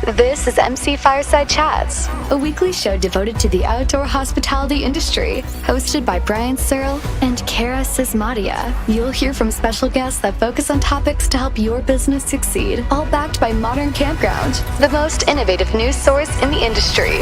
This is MC Fireside Chats, a weekly show devoted to the outdoor hospitality industry, hosted by Brian Searle and Kara Sismadia. You'll hear from special guests that focus on topics to help your business succeed, all backed by Modern Campground, the most innovative news source in the industry.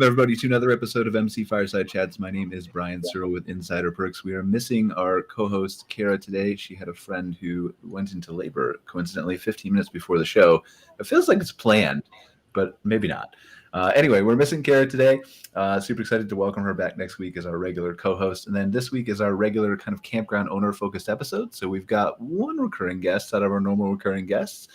Everybody to another episode of MC Fireside Chats. My name is Brian Searle with Insider Perks. We are missing our co-host Kara today. She had a friend who went into labor coincidentally 15 minutes before the show. It feels like it's planned, but maybe not. Anyway, we're missing Kara today. Super excited to welcome her back next week as our regular co-host. And then this week is our regular kind of campground owner-focused episode. So we've got one recurring guest out of our normal recurring guests.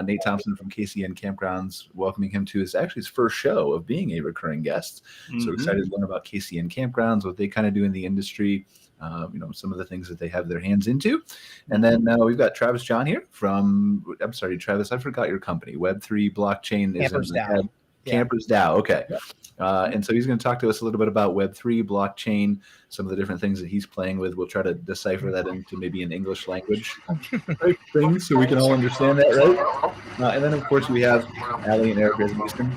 Nate Thomspon from KCN Campgrounds, welcoming him to his first show of being a recurring guest. Mm-hmm. So excited to learn about KCN Campgrounds, what they kind of do in the industry, some of the things that they have their hands into. And then we've got Travis John here from, I'm sorry, Travis, I forgot your company. Web3 blockchain is CampersDAO. CampersDAO. Okay. And so he's going to talk to us a little bit about Web3, blockchain, some of the different things that he's playing with. We'll try to decipher that into maybe an English language type thing so we can all understand that, right? And then, of course, we have Allie and Eric Rasmussen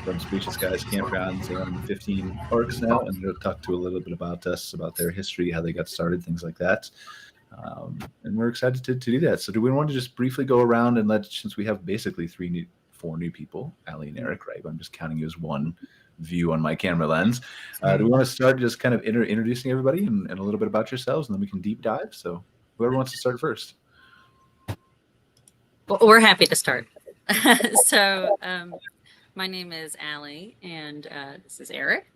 from Spacious Campgrounds. They own 15 parks now, and they'll talk to a little bit about us, about their history, how they got started, things like that. And we're excited to do that. So do we want to just briefly go around and since we have basically four new people, Allie and Eric, right? I'm just counting you as one view on my camera lens. Do we want to start just kind of introducing everybody and a little bit about yourselves, and then we can deep dive? So whoever wants to start first. Well, we're happy to start. So my name is Allie, and this is Eric.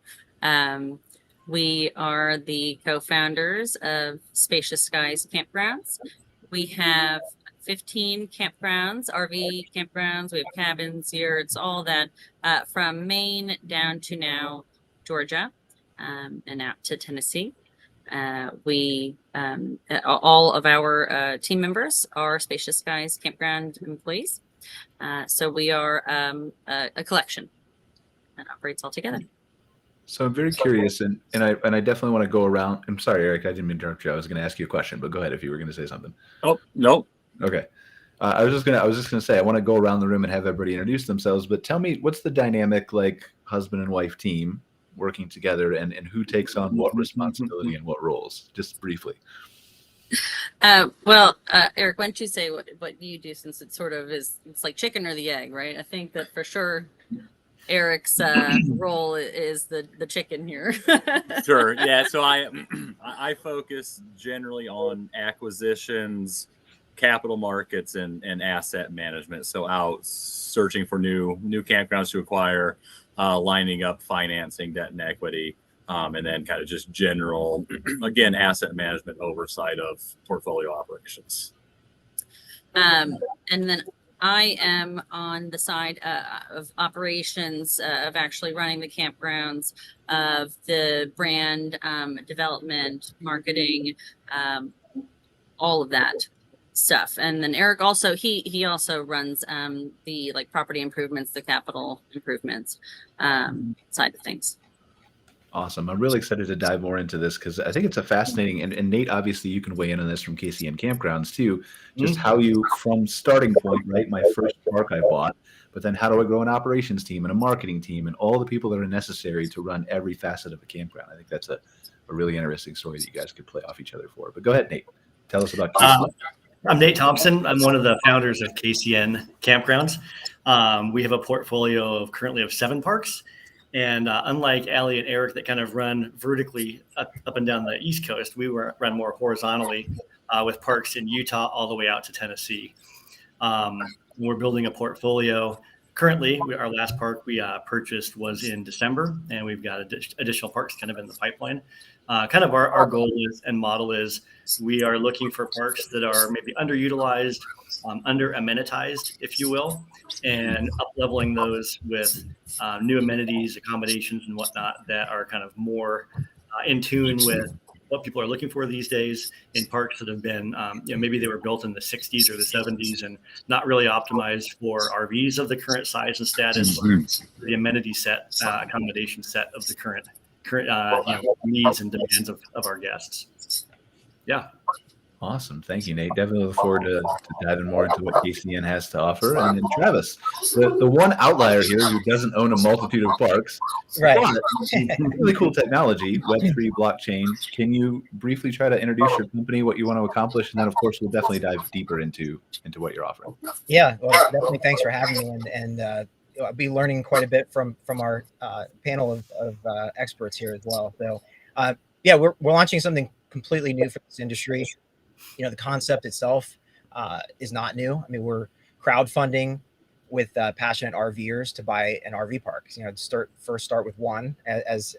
We are the co-founders of Spacious Campgrounds. We have 15 campgrounds, RV campgrounds. We have cabins, yurts, all that, from Maine down to now Georgia, and out to Tennessee. All of our team members are Spacious Campground employees. So we are a collection that operates all together. So I'm very curious, and I definitely want to go around. I'm sorry, Eric, I didn't mean to interrupt you. I was going to ask you a question, but go ahead if you were going to say something. Oh, no. Okay. I was just gonna say I want to go around the room and have everybody introduce themselves, but tell me, what's the dynamic like husband and wife team working together, and who takes on what responsibility and what roles? Just briefly. Eric, why don't you say what you do, since it sort of is, it's like chicken or the egg, right? I think that for sure Eric's role is the chicken here. Sure. Yeah. So I focus generally on acquisitions, capital markets, and asset management. So out searching for new campgrounds to acquire, lining up financing, debt and equity, and then kind of just general, again, asset management oversight of portfolio operations. And then I am on the side of operations, of actually running the campgrounds, of the brand development, marketing, all of that stuff. And then Eric also, he also runs the property improvements, the capital improvements side of things. Awesome. I'm really excited to dive more into this because I think it's a fascinating, and Nate, obviously you can weigh in on this from KCN Campgrounds too, just how you, from starting point, right? My first park I bought, but then how do I grow an operations team and a marketing team and all the people that are necessary to run every facet of a campground? I think that's a really interesting story that you guys could play off each other for. But go ahead, Nate. Tell us about KCN. I'm Nate Thompson. I'm one of the founders of KCN Campgrounds. We have a portfolio currently of 7 parks. And unlike Allie and Eric that kind of run vertically up and down the East Coast, we run more horizontally with parks in Utah all the way out to Tennessee. We're building a portfolio. Currently, our last park we purchased was in December, and we've got additional parks kind of in the pipeline. Kind of our goal is and model is we are looking for parks that are maybe underutilized, under amenitized, if you will, and up-leveling those with new amenities, accommodations, and whatnot that are kind of more in tune with what people are looking for these days in parks that have been, maybe they were built in the 60s or the 70s and not really optimized for RVs of the current size and status, the amenity set, accommodation set of the current needs and demands of our guests. Yeah. Awesome. Thank you, Nate. Definitely look forward to diving more into what KCN has to offer. And then Travis, the one outlier here who doesn't own a multitude of parks, right? But really cool technology, Web3 blockchain. Can you briefly try to introduce your company, what you want to accomplish? And then, of course, we'll definitely dive deeper into what you're offering. Yeah, well, definitely. Thanks for having me. And I'll be learning quite a bit from our panel of experts here as well. So, yeah, we're launching something completely new for this industry. The concept itself is not new. I mean, we're crowdfunding with passionate RVers to buy an RV park. Start with one, as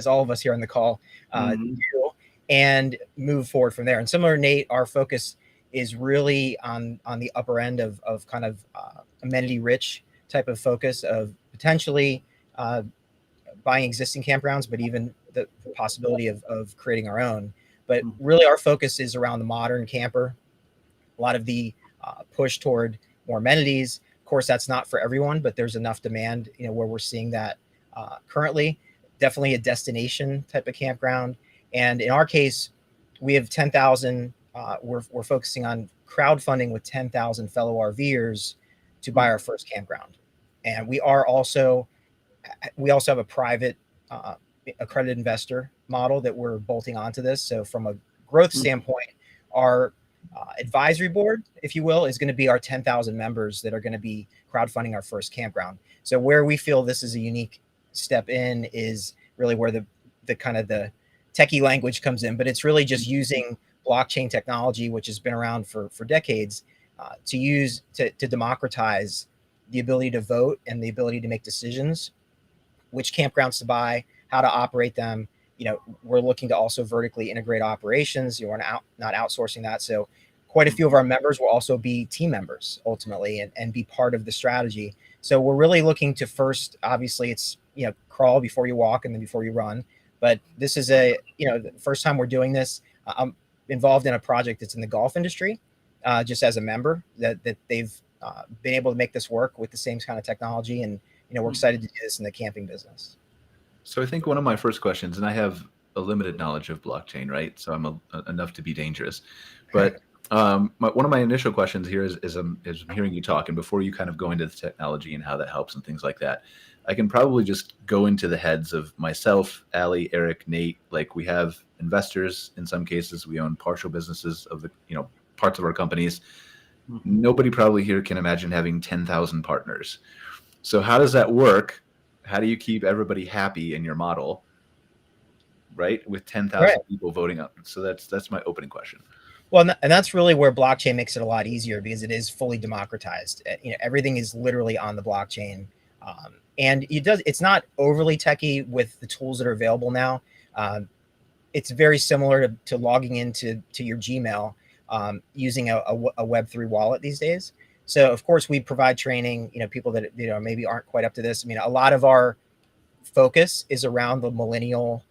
all of us here on the call do, and move forward from there. And similar to Nate, our focus is really on the upper end of kind of amenity rich type of focus of potentially buying existing campgrounds, but even the possibility of creating our own. But really, our focus is around the modern camper. A lot of the push toward more amenities. Of course, that's not for everyone, but there's enough demand, where we're seeing that currently. Definitely a destination type of campground. And in our case, we have 10,000. We're focusing on crowdfunding with 10,000 fellow RVers to buy our first campground. And we also have a private accredited investor model that we're bolting onto this. So from a growth standpoint, our advisory board, if you will, is going to be our 10,000 members that are going to be crowdfunding our first campground. So where we feel this is a unique step in is really where the kind of the techie language comes in, but it's really just using blockchain technology, which has been around for decades, to democratize the ability to vote and the ability to make decisions, which campgrounds to buy, how to operate them. We're looking to also vertically integrate operations. We're not outsourcing that. So quite a few of our members will also be team members ultimately and be part of the strategy. So we're really looking to first, obviously it's, crawl before you walk and then before you run. But this is the first time we're doing this. I'm involved in a project that's in the golf industry, just as a member that they've been able to make this work with the same kind of technology. And, we're excited to do this in the camping business. So I think one of my first questions, and I have a limited knowledge of blockchain, right? So I'm enough to be dangerous. But one of my initial questions here is I'm hearing you talk, and before you kind of go into the technology and how that helps and things like that, I can probably just go into the heads of myself, Allie, Eric, Nate. Like, we have investors in some cases. We own partial businesses of the parts of our companies. Nobody probably here can imagine having 10,000 partners. So how does that work? How do you keep everybody happy in your model, right? With 10,000 people voting up. So that's my opening question. Well, and that's really where blockchain makes it a lot easier because it is fully democratized. Everything is literally on the blockchain. And it's not overly techy with the tools that are available now. It's very similar to logging into your Gmail using a Web3 wallet these days. So, of course, we provide training, people that, maybe aren't quite up to this. I mean, a lot of our focus is around the millennial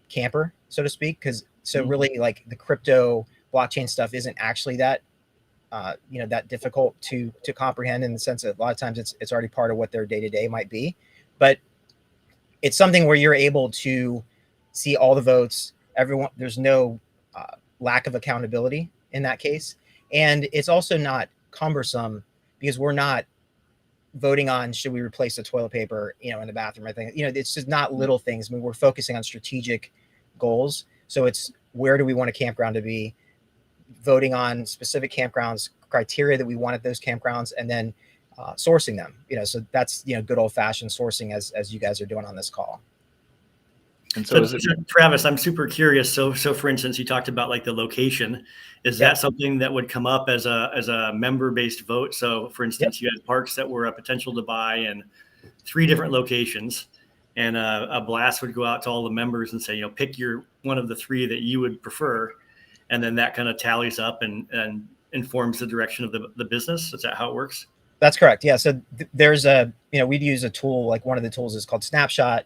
camper, so to speak, so really like the crypto blockchain stuff isn't actually that, that difficult to comprehend in the sense that a lot of times it's already part of what their day-to-day might be. But it's something where you're able to see all the votes, everyone, there's no lack of accountability in that case. And it's also not cumbersome because we're not voting on should we replace the toilet paper in the bathroom. I think it's just not little things. I mean, we're focusing on strategic goals. So it's where do we want a campground to be, voting on specific campgrounds, criteria that we want at those campgrounds, and then sourcing them. So that's good old fashioned sourcing as you guys are doing on this call. And so Travis, I'm super curious. So for instance, you talked about like the location. Is that something that would come up as a member-based vote? So for instance, you had parks that were a potential to buy in 3 different locations, and a blast would go out to all the members and say, pick one of the 3 that you would prefer. And then that kind of tallies up and informs the direction of the business. Is that how it works? That's correct. Yeah. So there's we'd use a tool, like one of the tools is called Snapshot.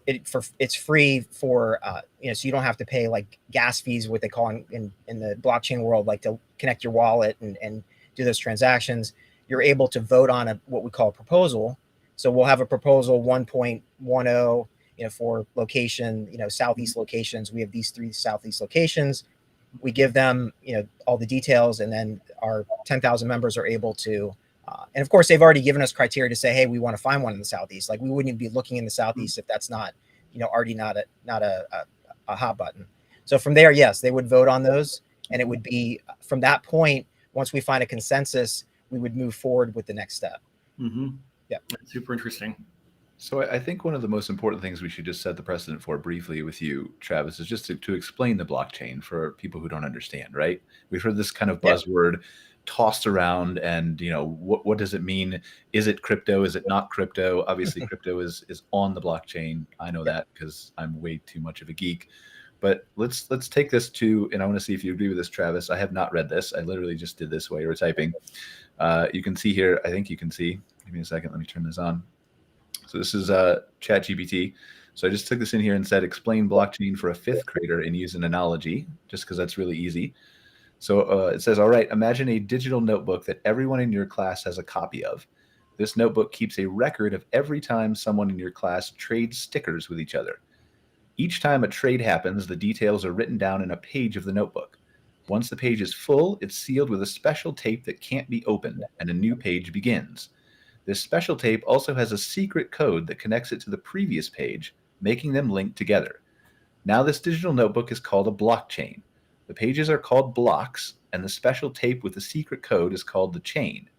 it's free for so you don't have to pay like gas fees, what they call in the blockchain world, like to connect your wallet and do those transactions. You're able to vote on what we call a proposal. So we'll have a proposal 1.10, for location, Southeast locations. We have these 3 Southeast locations. We give them, all the details, and then our 10,000 members are able to, and of course they've already given us criteria to say, hey, we want to find one in the Southeast. Like we wouldn't even be looking in the Southeast if that's not, already not a hot button. So from there, yes, they would vote on those, and it would be from that point, once we find a consensus, we would move forward with the next step. Mm-hmm. Yeah, that's super interesting. So I think one of the most important things we should just set the precedent for briefly with you, Travis, is just to explain the blockchain for people who don't understand, right? We've heard this kind of buzzword tossed around, and what does it mean? Is it crypto? Is it not crypto? Obviously crypto is on the blockchain. I know that because I'm way too much of a geek. But let's take this to, and I want to see if you agree with this, Travis. I have not read this. I literally just did this while you were typing. You can see here, I think you can see. Give me a second. Let me turn this on. So this is ChatGPT. So I just took this in here and said, explain blockchain for a 5th grader and use an analogy, just because that's really easy. So it says, all right, imagine a digital notebook that everyone in your class has a copy of. This notebook keeps a record of every time someone in your class trades stickers with each other. Each time a trade happens, the details are written down in a page of the notebook. Once the page is full, it's sealed with a special tape that can't be opened, and a new page begins. This special tape also has a secret code that connects it to the previous page, making them link together. Now this digital notebook is called a blockchain. The pages are called blocks, and the special tape with the secret code is called the chain.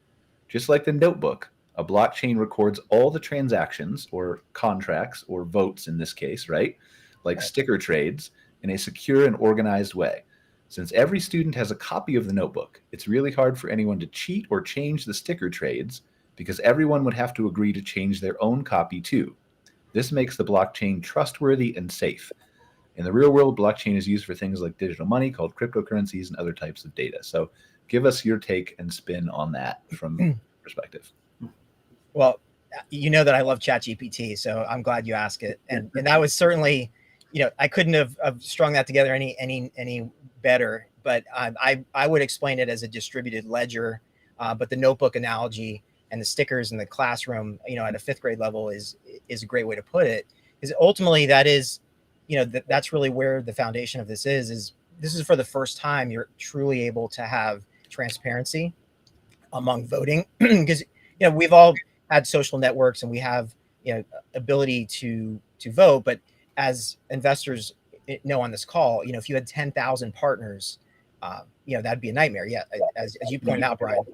Just like the notebook, a blockchain records all the transactions, or contracts, or votes in this case, right? Like sticker trades, in a secure and organized way. Since every student has a copy of the notebook, it's really hard for anyone to cheat or change the sticker trades, because everyone would have to agree to change their own copy too. This makes the blockchain trustworthy and safe. In the real world, blockchain is used for things like digital money called cryptocurrencies and other types of data. So give us your take and spin on that from perspective. Well, that I love ChatGPT, so I'm glad you asked it. And that was certainly, I couldn't have strung that together any better, but I would explain it as a distributed ledger, but the notebook analogy and the stickers in the classroom, at a 5th grade level is a great way to put it. Because ultimately that is, that's really where the foundation of this is this is for the first time you're truly able to have transparency among voting. Because, we've all had social networks and we have, ability to vote, but as investors know on this call, if you had 10,000 partners, that'd be a nightmare. Yeah, as you pointed out, Brian.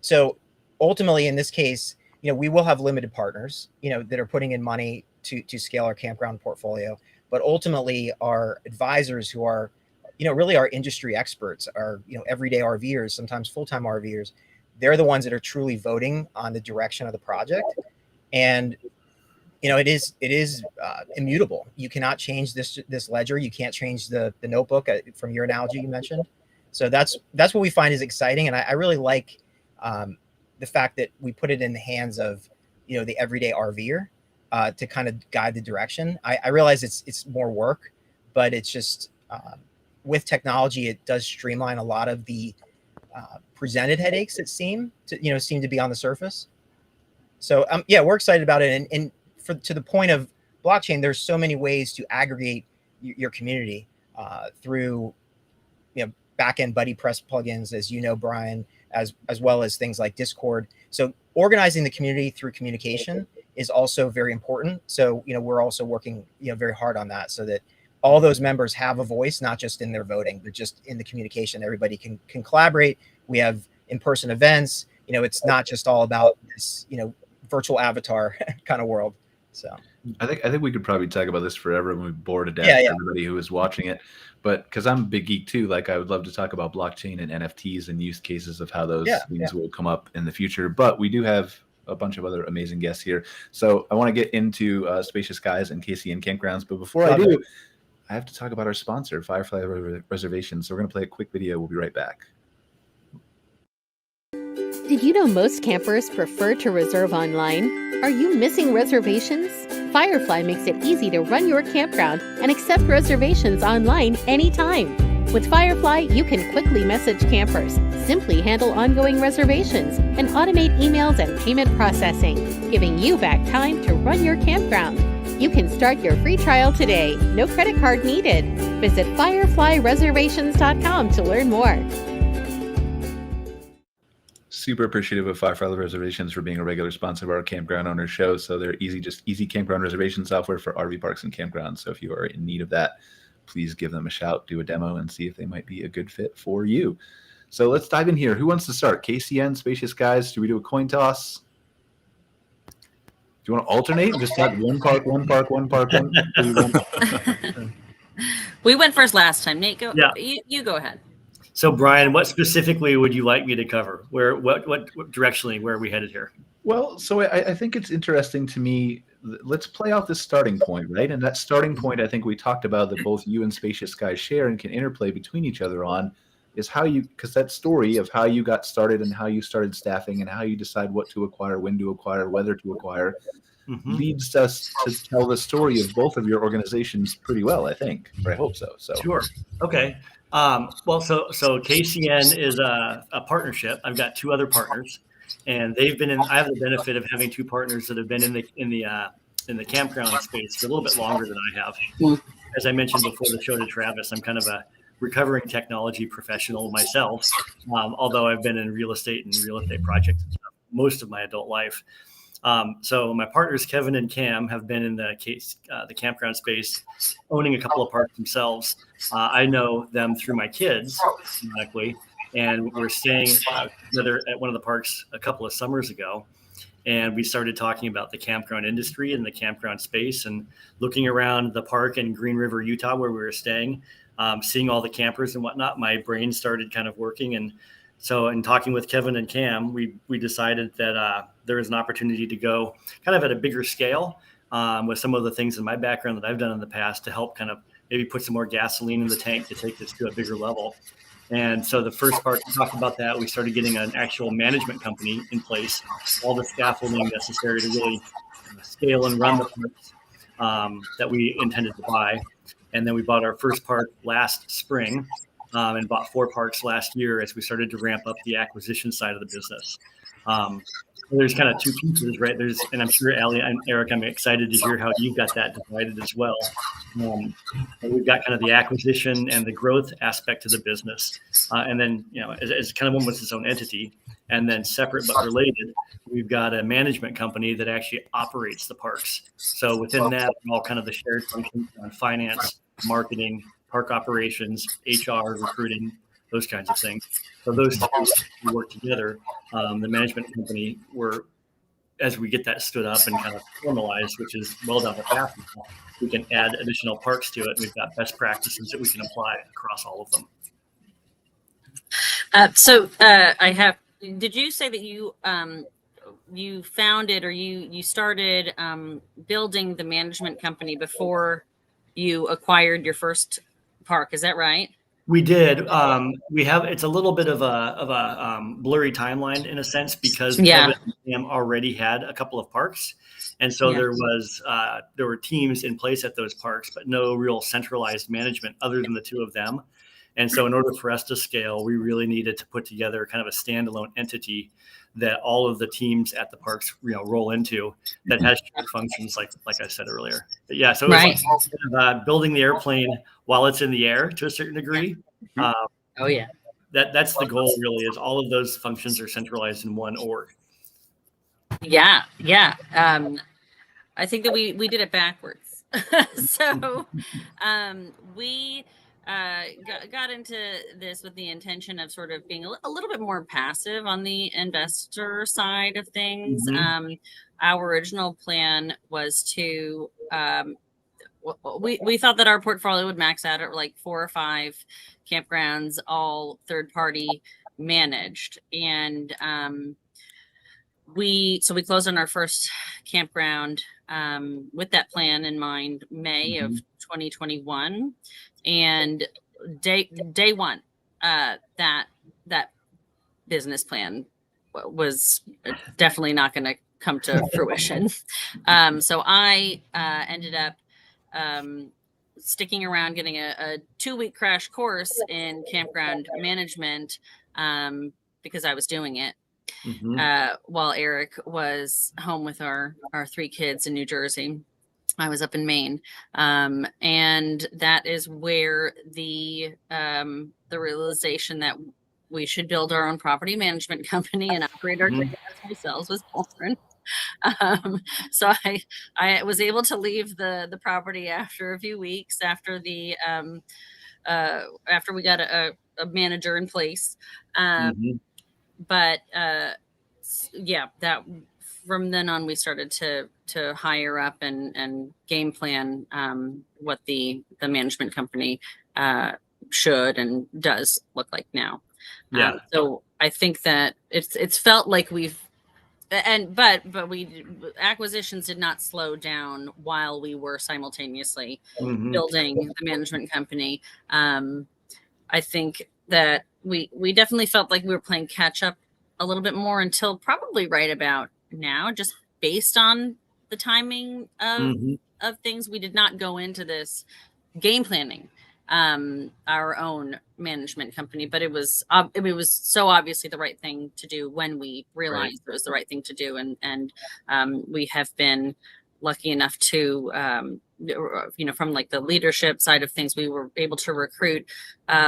So ultimately, in this case, we will have limited partners, that are putting in money to scale our campground portfolio. But ultimately, our advisors who are, really our industry experts, our, everyday RVers, sometimes full-time RVers, they're the ones that are truly voting on the direction of the project. And, it is immutable. You cannot change this ledger. You can't change the notebook from your analogy you mentioned. So that's what we find is exciting. And I really like the fact that we put it in the hands of, the everyday RVer to kind of guide the direction. I realize it's more work, but it's just with technology, it does streamline a lot of the presented headaches that seem to be on the surface. So we're excited about it. And to the point of blockchain, there's so many ways to aggregate your community through backend buddy press plugins, as Brian, as well as things like Discord. So organizing the community through communication is also very important. So we're also working very hard on that, so that all those members have a voice, not just in their voting, but just in the communication. Everybody can collaborate. We have in-person events. It's not just all about this virtual avatar kind of world. So I think we could probably talk about this forever and we bore to death everybody who is watching it. But because I'm a big geek too, like I would love to talk about blockchain and NFTs and use cases of how those things will come up in the future. But we do have a bunch of other amazing guests here. So I want to get into Spacious Guys and KCN Campgrounds. But before I do, I have to talk about our sponsor, Firefly Reservations. So we're going to play a quick video. We'll be right back. Did you know most campers prefer to reserve online? Are you missing reservations? Firefly makes it easy to run your campground and accept reservations online anytime. With Firefly, you can quickly message campers, simply handle ongoing reservations, and automate emails and payment processing, giving you back time to run your campground. You can start your free trial today. No credit card needed. Visit fireflyreservations.com to learn more. Super appreciative of Firefly Reservations for being a regular sponsor of our Campground Owners Show. So they're easy campground reservation software for RV parks and campgrounds. So if you are in need of that, please give them a shout, do a demo, and see if they might be a good fit for you. So let's dive in here. Who wants to start? KCN, Spacious guys? Do we do a coin toss? Do you want to alternate and just talk one park? We went first last time. Nate, go. Yeah. You go ahead. So, Brian, what specifically would you like me to cover? What directionally, where are we headed here? Well, so I think it's interesting to me. Let's play out this starting point, right? And that starting point, I think we talked about that both you and Spacious guys share and can interplay between each other on is how you, because that story of how you got started and how you started staffing and how you decide what to acquire, when to acquire, whether to acquire, leads us to tell the story of both of your organizations pretty well, I think. Or I hope so. Sure. Okay. Well, so KCN is a partnership. I've got two other partners. And they've been in. I have the benefit of having two partners that have been in the campground space for a little bit longer than I have. As I mentioned before the show to Travis, I'm kind of a recovering technology professional myself, although I've been in real estate and real estate projects most of my adult life. So my partners Kevin and Cam have been in the campground space, owning a couple of parks themselves. I know them through my kids, ironically. And we were staying together at one of the parks a couple of summers ago. And we started talking about the campground industry and the campground space and looking around the park in Green River, Utah, where we were staying, seeing all the campers and whatnot. My brain started kind of working. And so in talking with Kevin and Cam, we decided that there is an opportunity to go kind of at a bigger scale with some of the things in my background that I've done in the past to help kind of maybe put some more gasoline in the tank to take this to a bigger level. And so the first part to talk about that, we started getting an actual management company in place, all the scaffolding necessary to really scale and run the parks that we intended to buy. And then we bought our first park last spring and bought 4 parks last year as we started to ramp up the acquisition side of the business. There's kind of two pieces, right? And I'm sure Allie and Eric, I'm excited to hear how you've got that divided as well. We've got kind of the acquisition and the growth aspect of the business. And then, as kind of almost its own entity, and then separate but related, we've got a management company that actually operates the parks. So within that, all kind of the shared functions on finance, marketing, park operations, HR, recruiting, those kinds of things. So those two work together. The management company, as we get that stood up and kind of formalized, which is well down the path, we can add additional parks to it. We've got best practices that we can apply across all of them. Did you say that you founded or you started building the management company before you acquired your first park? Is that right? We did. It's a little bit of a blurry timeline in a sense because Kevin and Cam already had a couple of parks, and so there were teams in place at those parks, but no real centralized management other than the two of them. And so, in order for us to scale, we really needed to put together kind of a standalone entity that all of the teams at the parks, roll into that has shared functions, like I said earlier. But yeah, so it was like building the airplane while it's in the air to a certain degree. That's the goal. Really, is all of those functions are centralized in one org. Yeah. I think that we did it backwards. So we got into this with the intention of sort of being a little bit more passive on the investor side of things. Our original plan was to we thought that our portfolio would max out at like 4 or 5 campgrounds, all third party managed, and we closed on our first campground with that plan in mind, May of 2021. And day one, that business plan was definitely not going to come to fruition. So I ended up sticking around, getting a 2-week crash course in campground management because I was doing it while Eric was home with our 3 kids in New Jersey. I was up in Maine. And that is where the realization that we should build our own property management company and operate our campgrounds ourselves was born. So I was able to leave the property after a few weeks after the after we got a manager in place. But yeah, that from then on we started to hire up and game plan what the management company should and does look like now. Yeah. So I think that it's felt like we've but acquisitions did not slow down while we were simultaneously building the management company. I think that we definitely felt like we were playing catch up a little bit more until probably right about now, just based on the timing of things. We did not go into this game planning our own management company, but it was so obviously the right thing to do when we realized it was the right thing to do, and we have been lucky enough to from like the leadership side of things, we were able to recruit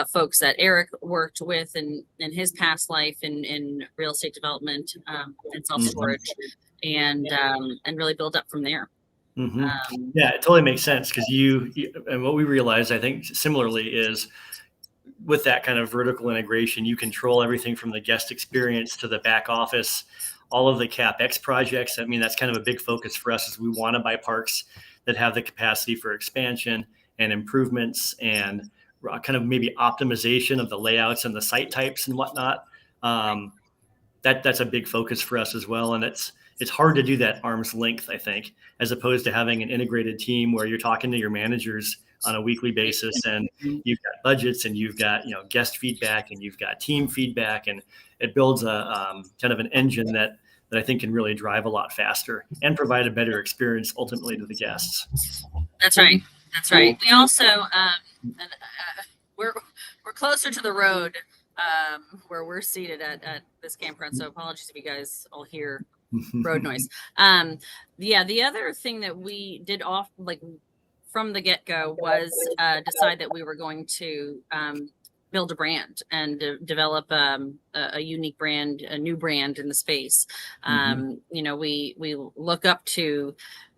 folks that Eric worked with in his past life in real estate development and self-storage, and really build up from there. Yeah, it totally makes sense, because you and what we realized, I think similarly, is with that kind of vertical integration, you control everything from the guest experience to the back office, all of the CapEx projects. I mean, that's kind of a big focus for us, is we want to buy parks that have the capacity for expansion and improvements and kind of maybe optimization of the layouts and the site types and whatnot. That's a big focus for us as well. And it's hard to do that arm's length, I think, as opposed to having an integrated team where you're talking to your managers on a weekly basis, and you've got budgets, and you've got guest feedback, and you've got team feedback, and it builds a kind of an engine that I think can really drive a lot faster and provide a better experience ultimately to the guests. That's right. That's right. We also we're closer to the road where we're seated at this campground. So apologies if you guys all hear road noise. Yeah, the other thing that we did from the get-go was decide that we were going to build a brand and develop a unique brand, a new brand in the space. We look up to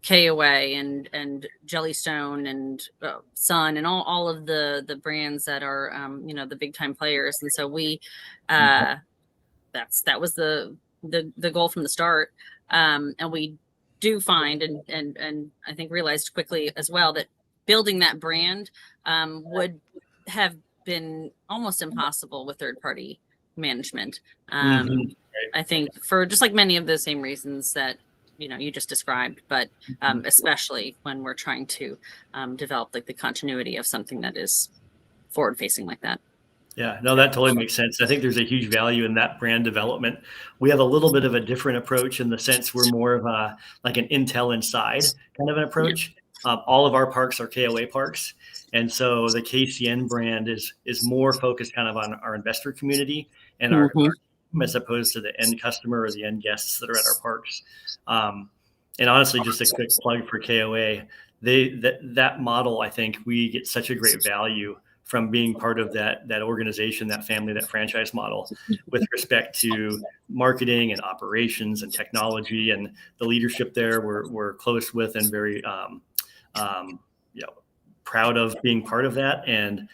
KOA and Jellystone and Sun and all of the brands that are the big time players, and so we that was the goal from the start, and we do find and I think realized quickly as well that building that brand would have been almost impossible with third-party management. I think for just like many of the same reasons that you just described, but especially when we're trying to develop like the continuity of something that is forward-facing like that. Yeah, no, that totally makes sense. I think there's a huge value in that brand development. We have a little bit of a different approach in the sense we're more of like an Intel Inside kind of an approach. All of our parks are KOA parks. And so the KCN brand is more focused kind of on our investor community and our as opposed to the end customer or the end guests that are at our parks. And honestly, just a quick plug for KOA, that model, I think we get such a great value from being part of that organization, that family, that franchise model with respect to marketing and operations and technology, and the leadership there we're close with and very proud of being part of that, and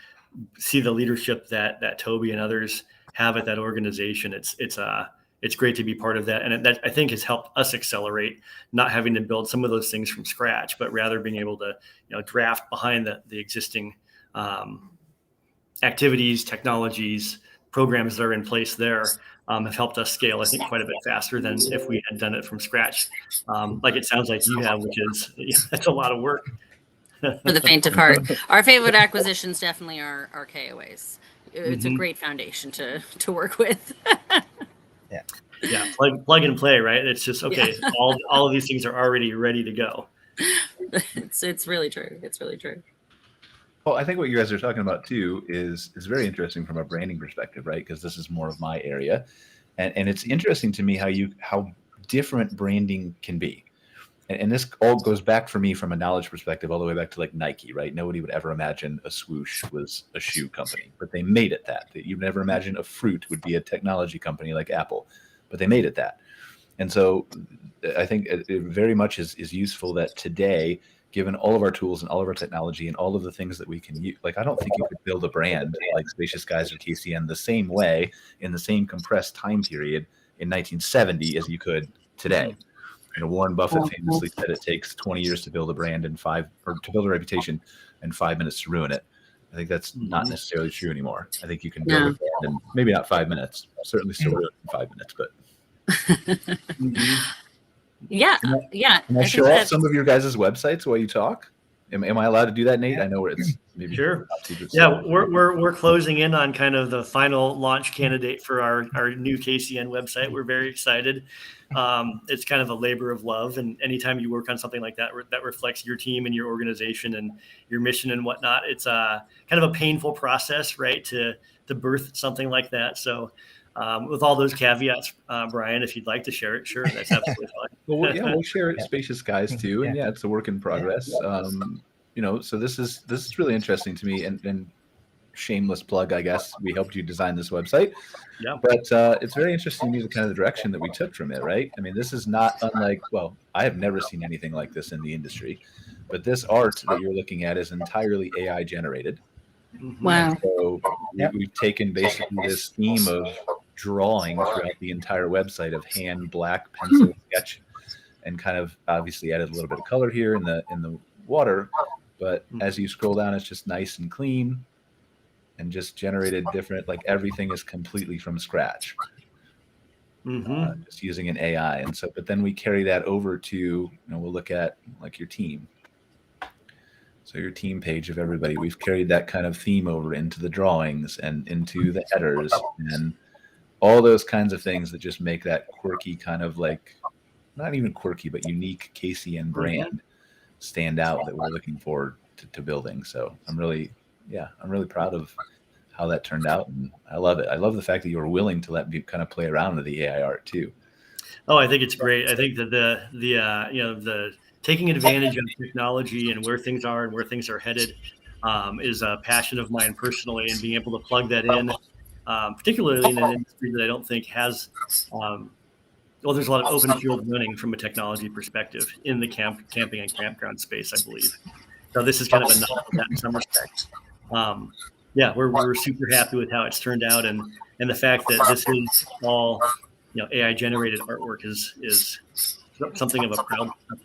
see the leadership that Toby and others have at that organization. It's great to be part of that. And that I think has helped us accelerate, not having to build some of those things from scratch, but rather being able to draft behind the existing activities, technologies, programs that are in place there have helped us scale, I think, quite a bit faster than if we had done it from scratch. Like it sounds like you have, which is, that's a lot of work. For the faint of heart. Our favorite acquisitions definitely are KOAs. It's a great foundation to work with. Yeah, plug and play, right? It's just okay. Yeah. All of these things are already ready to go. It's really true. It's really true. Well, I think what you guys are talking about too is very interesting from a branding perspective, right? Because this is more of my area, and it's interesting to me how different branding can be. And this all goes back for me from a knowledge perspective all the way back to like Nike, right? Nobody would ever imagine a swoosh was a shoe company, but they made it that. You'd never imagine a fruit would be a technology company like Apple, but they made it that. And so I think it very much is useful that today, given all of our tools and all of our technology and all of the things that we can use, like I don't think you could build a brand like Spacious Guys or KCN the same way in the same compressed time period in 1970 as you could today. You know, Warren Buffett famously said it takes 20 years to build a brand to build a reputation and 5 minutes to ruin it. I think that's not necessarily true anymore. I think you can build a brand in maybe not 5 minutes, certainly still ruin it in 5 minutes, but. Yeah. Can I show off some of your guys' websites while you talk? Am I allowed to do that, Nate? I know where it's maybe sure. Yeah, we're closing in on kind of the final launch candidate for our new KCN website. We're very excited. It's kind of a labor of love, and anytime you work on something like that that reflects your team and your organization and your mission and whatnot, it's kind of a painful process, right? To birth something like that. So. With all those caveats, Brian, if you'd like to share it, sure, that's absolutely fine. Well, yeah, we'll share it, Spacious Guys too, and it's a work in progress. You know, so this is really interesting to me, and shameless plug, I guess. We helped you design this website, but it's very interesting to me the kind of direction that we took from it, right? I mean, this is not unlike. Well, I have never seen anything like this in the industry, but this art that you're looking at is entirely AI generated. Wow. So we've taken basically this theme of drawing throughout the entire website of hand, black, pencil, sketch, and kind of obviously added a little bit of color here in the water. But as you scroll down, it's just nice and clean and just generated different, like everything is completely from scratch. Just using an AI. And so, but then we carry that over to, we'll look at like your team. So your team page of everybody, we've carried that kind of theme over into the drawings and into the headers and all those kinds of things that just make that quirky kind of like, not even quirky, but unique KCN brand stand out that we're looking forward to building. So I'm really proud of how that turned out. And I love it. I love the fact that you were willing to let me kind of play around with the AI art too. Oh, I think it's great. I think that the taking advantage of technology and where things are and where things are headed is a passion of mine personally, and being able to plug that in, particularly in an industry that I don't think has, there's a lot of open field running from a technology perspective in the camping and campground space, I believe. So this is kind of a nod to that in some respects. We're super happy with how it's turned out, and the fact that this is all AI generated artwork is something of a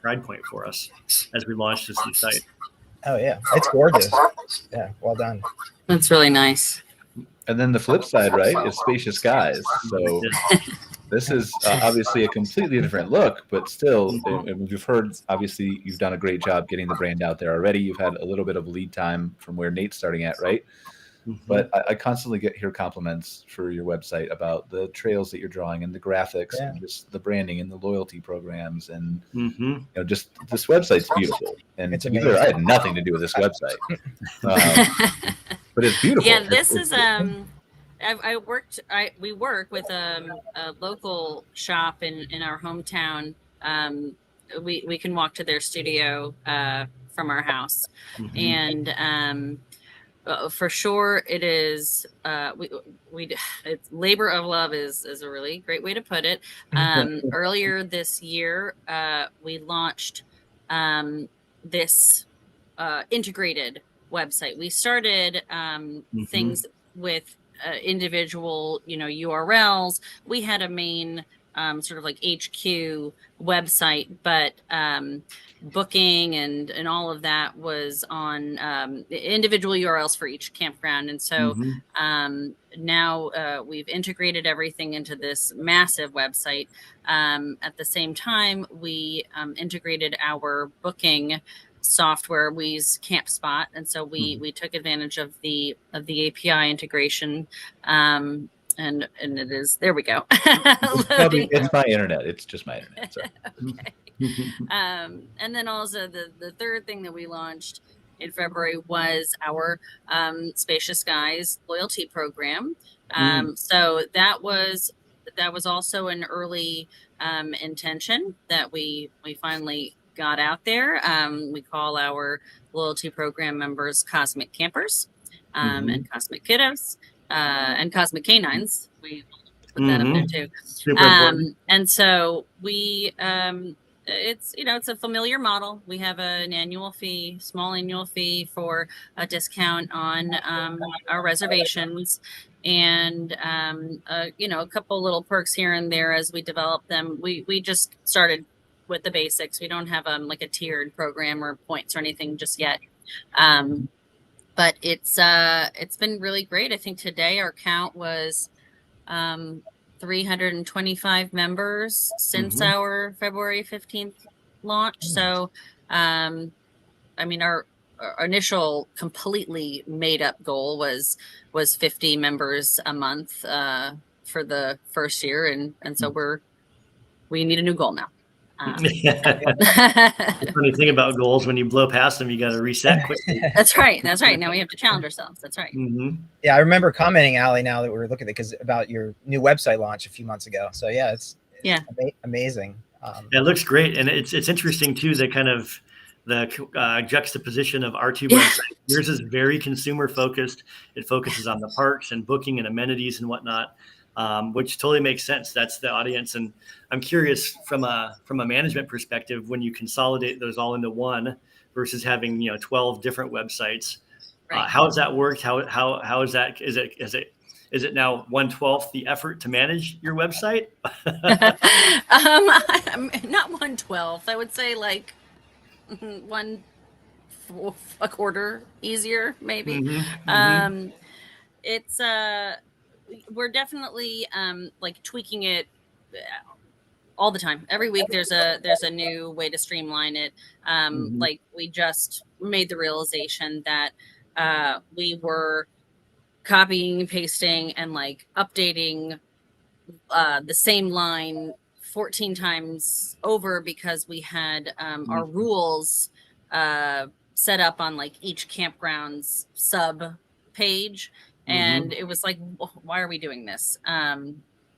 pride point for us as we launch this new site. Oh yeah, it's gorgeous. Yeah, well done. That's really nice. And then the flip side, right, is Spacious Guys. So this is obviously a completely different look, but still, and we've heard, obviously, you've done a great job getting the brand out there already. You've had a little bit of lead time from where Nate's starting at, right? But I constantly hear compliments for your website about the trails that you're drawing and the graphics and just the branding and the loyalty programs and just this website's beautiful. And to be clear, I had nothing to do with this website, but it's beautiful. Yeah, this is we work with a local shop in our hometown. We can walk to their studio from our house, and for sure, it is. It's labor of love is a really great way to put it. Earlier this year, we launched this integrated website. We started things with individual, URLs. We had a main sort of like HQ website, but booking and all of that was on individual URLs for each campground. And so now we've integrated everything into this massive website. At the same time, we integrated our booking software. We use CampSpot, and so we took advantage of the API integration and it is, there we go. It's my internet. It's just my internet. Sorry. Okay. And then also the third thing that we launched in February was our Spacious Guys loyalty program. So that was also an early intention that we finally got out there. We call our loyalty program members Cosmic Campers, and Cosmic Kiddos, and Cosmic Canines. We put that up there too. Super important. And so we, it's a familiar model. We have an annual fee, small annual fee for a discount on our reservations, and a couple little perks here and there as we develop them. We just started with the basics. We don't have like a tiered program or points or anything just yet. But it's been really great. I think today our count was 325 members since our February 15th launch. So, our initial completely made up goal was 50 members a month for the first year. And so we need a new goal now. The funny thing about goals, when you blow past them, you got to reset quickly. That's right. Now we have to challenge ourselves. That's right. Yeah, I remember commenting, Allie, now that we're looking at it, about your new website launch a few months ago. So yeah, it's amazing. It looks great, and it's interesting too. The kind of the juxtaposition of our two websites. Yours is very consumer focused. It focuses on the parks and booking and amenities and whatnot. Which totally makes sense. That's the audience. And I'm curious from a management perspective, when you consolidate those all into one versus having, 12 different websites, Right. How has that worked? How is that? Is it now 1/12 the effort to manage your website? Not 1/12. I would say like 1/4 easier, maybe. It's we're definitely like tweaking it all the time. Every week there's a new way to streamline it. Like we just made the realization that we were copying and pasting and like updating the same line 14 times over because we had our rules set up on like each campground's sub page. And it was like, why are we doing this?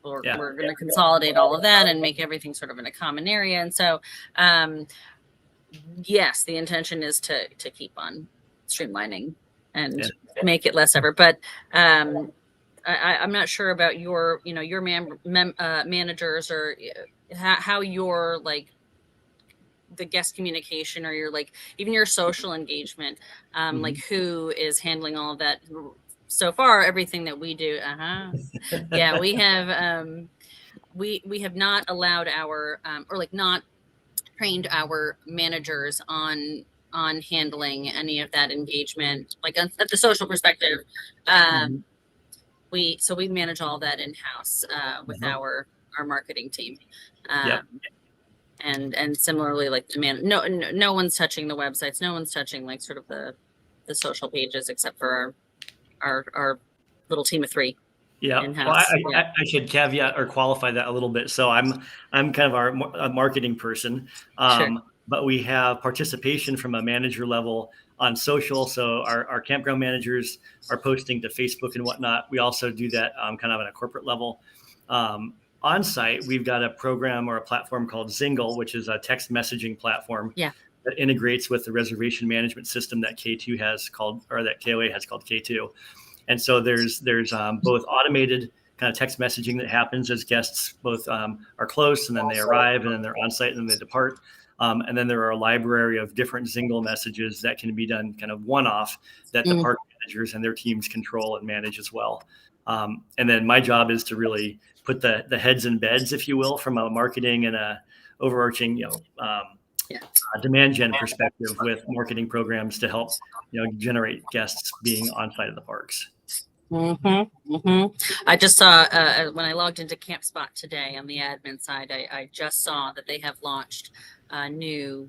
We're going to consolidate all of that and make everything sort of in a common area. And so, yes, the intention is to keep on streamlining and make it less ever. But I'm not sure about your managers or how your like the guest communication or your like even your social engagement, like who is handling all of that. So far, everything that we do, yeah, we have we have not allowed our or like not trained our managers on handling any of that engagement, like at the social perspective. We manage all that in house with our marketing team. And similarly, like no one's touching the websites, no one's touching like sort of the social pages except for our little team of 3. Yeah. Well, I should caveat or qualify that a little bit. So I'm kind of a marketing person, but we have participation from a manager level on social. So our campground managers are posting to Facebook and whatnot. We also do that kind of on a corporate level. On site, we've got a program or a platform called Zingle, which is a text messaging platform. That integrates with the reservation management system that K2 has called, or that KOA has called K2. And so there's both automated kind of text messaging that happens as guests both are close and then they arrive and then they're on site and then they depart. And then there are a library of different Zingle messages that can be done kind of one-off that the park managers and their teams control and manage as well. And then my job is to really put the heads in beds, if you will, from a marketing and a overarching, demand gen perspective with marketing programs to help, generate guests being on site at the parks. I just saw when I logged into CampSpot today on the admin side, I just saw that they have launched a new,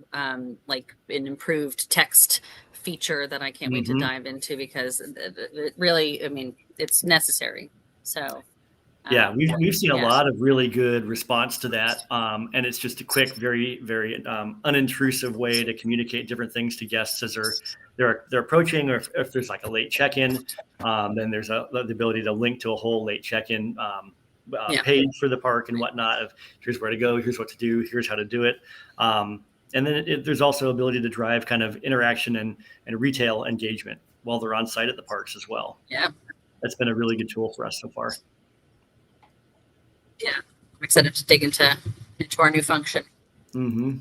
like an improved text feature that I can't wait to dive into because it really, it's necessary. So Yeah, we've seen a yes. lot of really good response to that, and it's just a quick, very, very unintrusive way to communicate different things to guests as they're approaching, or if there's like a late check-in, then there's the ability to link to a whole late check-in page for the park and whatnot. Of here's where to go, here's what to do, here's how to do it, and then there's also ability to drive kind of interaction and retail engagement while they're on site at the parks as well. Yeah, that's been a really good tool for us so far. Yeah, I'm excited to dig into our new function. Mm-hmm.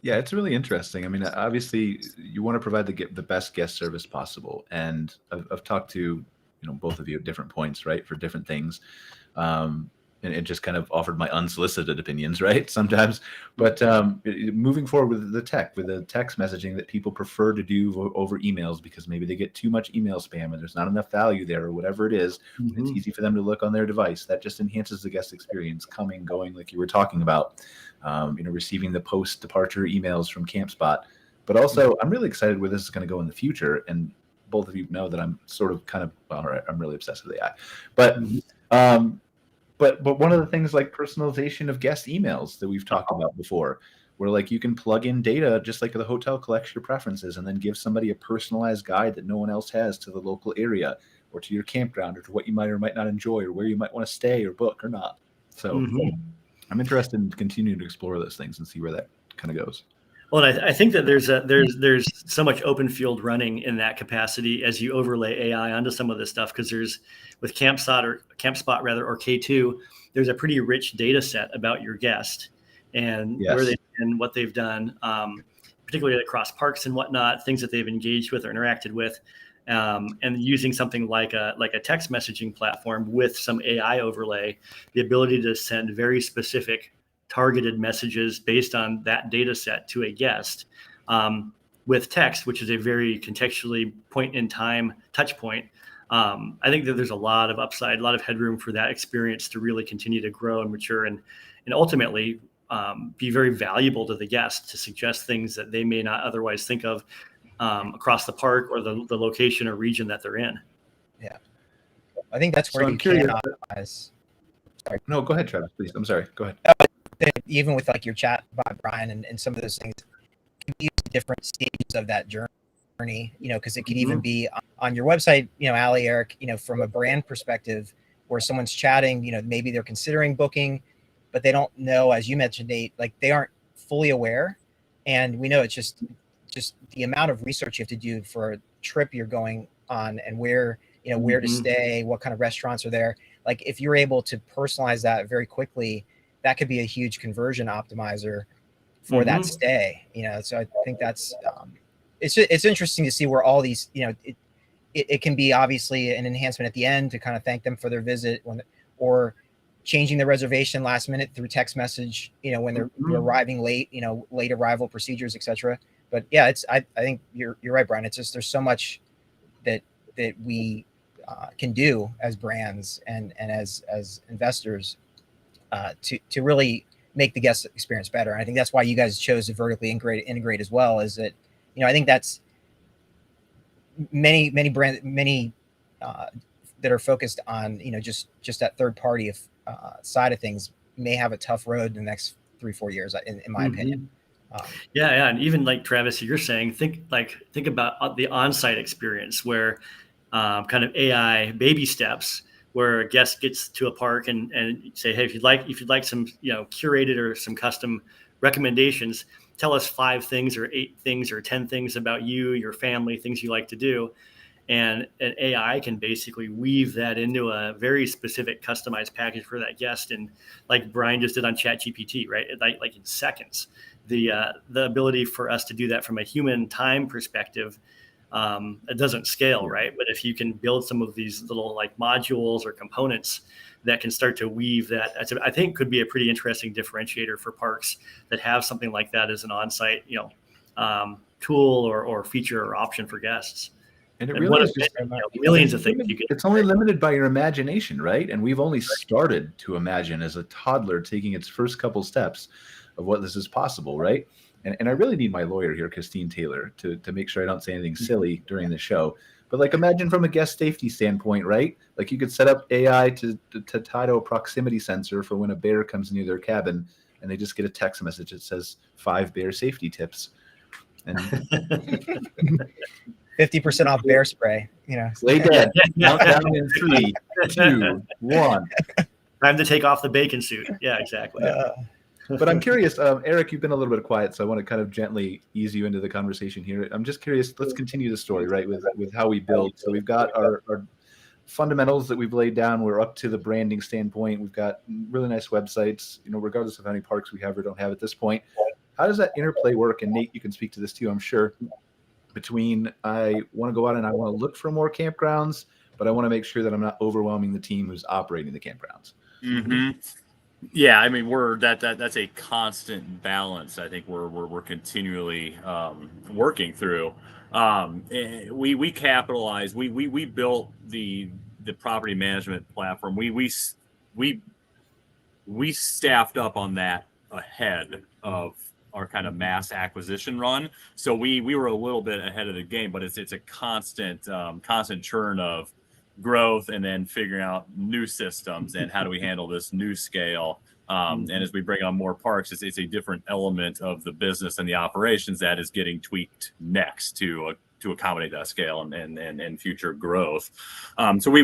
Yeah, it's really interesting. I mean, obviously, you want to provide the best guest service possible, and I've talked to both of you at different points, right, for different things, and it just kind of offered my unsolicited opinions, right, sometimes. But moving forward with the text messaging that people prefer to do over emails because maybe they get too much email spam and there's not enough value there or whatever it is, it's easy for them to look on their device. That just enhances the guest experience, coming, going, like you were talking about, receiving the post-departure emails from CampSpot. But also, I'm really excited where this is going to go in the future. And both of you know that I'm sort of I'm really obsessed with AI. But one of the things like personalization of guest emails that we've talked about before, where like you can plug in data just like the hotel collects your preferences and then give somebody a personalized guide that no one else has to the local area or to your campground or to what you might or might not enjoy or where you might want to stay or book or not. So I'm interested in continuing to explore those things and see where that kind of goes. Well, I think that there's so much open field running in that capacity as you overlay AI onto some of this stuff, because there's with CampSpot or K2, there's a pretty rich data set about your guest and where they've been, what they've done, particularly across parks and whatnot, things that they've engaged with or interacted with, and using something like a text messaging platform with some AI overlay, the ability to send very specific targeted messages based on that data set to a guest with text, which is a very contextually point in time touch point. I think that there's a lot of upside, a lot of headroom for that experience to really continue to grow and mature and ultimately be very valuable to the guest to suggest things that they may not otherwise think of across the park or the location or region that they're in. Yeah. I think that's where So you I'm curious. can optimize. Sorry. No, go ahead, Travis, please. I'm sorry. Go ahead. Even with like your chat bot, Brian, and some of those things, can be different stages of that journey, because it could even be on your website, Ali, Eric, from a brand perspective, where someone's chatting, maybe they're considering booking, but they don't know, as you mentioned, Nate, like they aren't fully aware. And we know it's just the amount of research you have to do for a trip you're going on and where to stay, what kind of restaurants are there. Like if you're able to personalize that very quickly, that could be a huge conversion optimizer for that stay, so I think that's it's interesting to see where all these, it can be obviously an enhancement at the end to kind of thank them for their visit or changing the reservation last minute through text message, when they're arriving late, late arrival procedures, etc. But yeah, I think you're right, Brian. It's just, there's so much that we can do as brands and as investors to really make the guest experience better. And I think that's why you guys chose to vertically integrate as well, is that, I think that's many brands, that are focused on, just that third party side of things may have a tough road in the next 3-4 years, in my opinion. Yeah. And even like Travis, you're saying, think about the on-site experience where kind of AI baby steps, where a guest gets to a park and say, hey, if you'd like some, curated or some custom recommendations, tell us 5 things or 8 things or 10 things about you, your family, things you like to do. And an AI can basically weave that into a very specific customized package for that guest. And like Brian just did on ChatGPT, right? Like in seconds, the ability for us to do that from a human time perspective, it doesn't scale, right? But if you can build some of these little like modules or components that can start to weave that, I think could be a pretty interesting differentiator for parks that have something like that as an on-site, tool or feature or option for guests. And it really is just millions of things you can. It's only limited by your imagination, right? And we've only started to imagine as a toddler taking its first couple steps of what this is possible, right? And I really need my lawyer here, Christine Taylor, to make sure I don't say anything silly during the show. But like, imagine from a guest safety standpoint, right? Like, you could set up AI to tie to a proximity sensor for when a bear comes near their cabin, and they just get a text message that says 5 bear safety tips. And 50% off bear spray. lay dead. Count down in 3, 2, 1. Time to take off the bacon suit. Yeah, exactly. But I'm curious, Eric, you've been a little bit quiet, so I want to kind of gently ease you into the conversation here. I'm just curious, let's continue the story, right, with how we build. So we've got our fundamentals that we've laid down. We're up to the branding standpoint. We've got really nice websites, regardless of how many parks we have or don't have at this point. How does that interplay work? And Nate, you can speak to this too, I'm sure, between I want to go out and I want to look for more campgrounds, but I want to make sure that I'm not overwhelming the team who's operating the campgrounds. Mm-hmm. Yeah, I mean, that's a constant balance. I think we're continually working through. We capitalize. We built the property management platform. We staffed up on that ahead of our kind of mass acquisition run. So we were a little bit ahead of the game, but it's a constant churn of growth and then figuring out new systems and how do we handle this new scale. And as we bring on more parks, it's a different element of the business and the operations that is getting tweaked next to accommodate that scale and future growth. So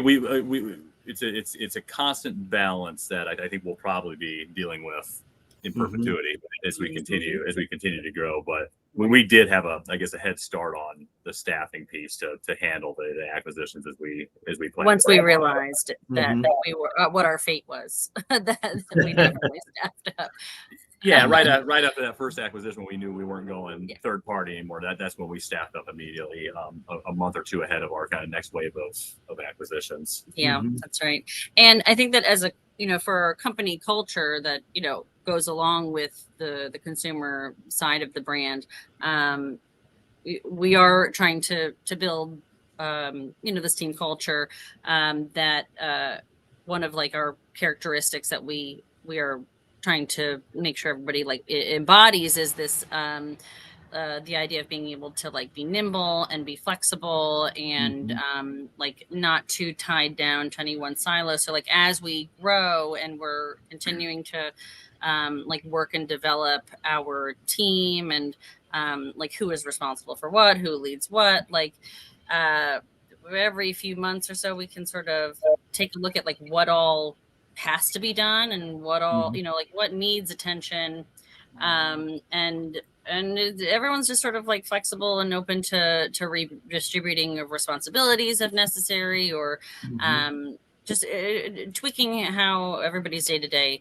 it's a constant balance that I think we'll probably be dealing with in perpetuity as we continue to grow. But we did have a head start on the staffing piece to handle the acquisitions as we planned. Once we realized that we were what our fate was, that we definitely staffed up. Yeah, right after that first acquisition, when we knew we weren't going third party anymore, that's when we staffed up immediately, a month or two ahead of our kind of next wave of acquisitions. Yeah, that's right. And I think that as for our company culture that goes along with the consumer side of the brand, we are trying to build this team culture, that one of like our characteristics that we are trying to make sure everybody like embodies is this the idea of being able to like be nimble and be flexible and like not too tied down to any one silo. So like as we grow and we're continuing to like work and develop our team and like who is responsible for what, who leads what, like every few months or so we can sort of take a look at like what all has to be done and what all like what needs attention, and everyone's just sort of like flexible and open to redistributing of responsibilities if necessary, or just tweaking how everybody's day-to-day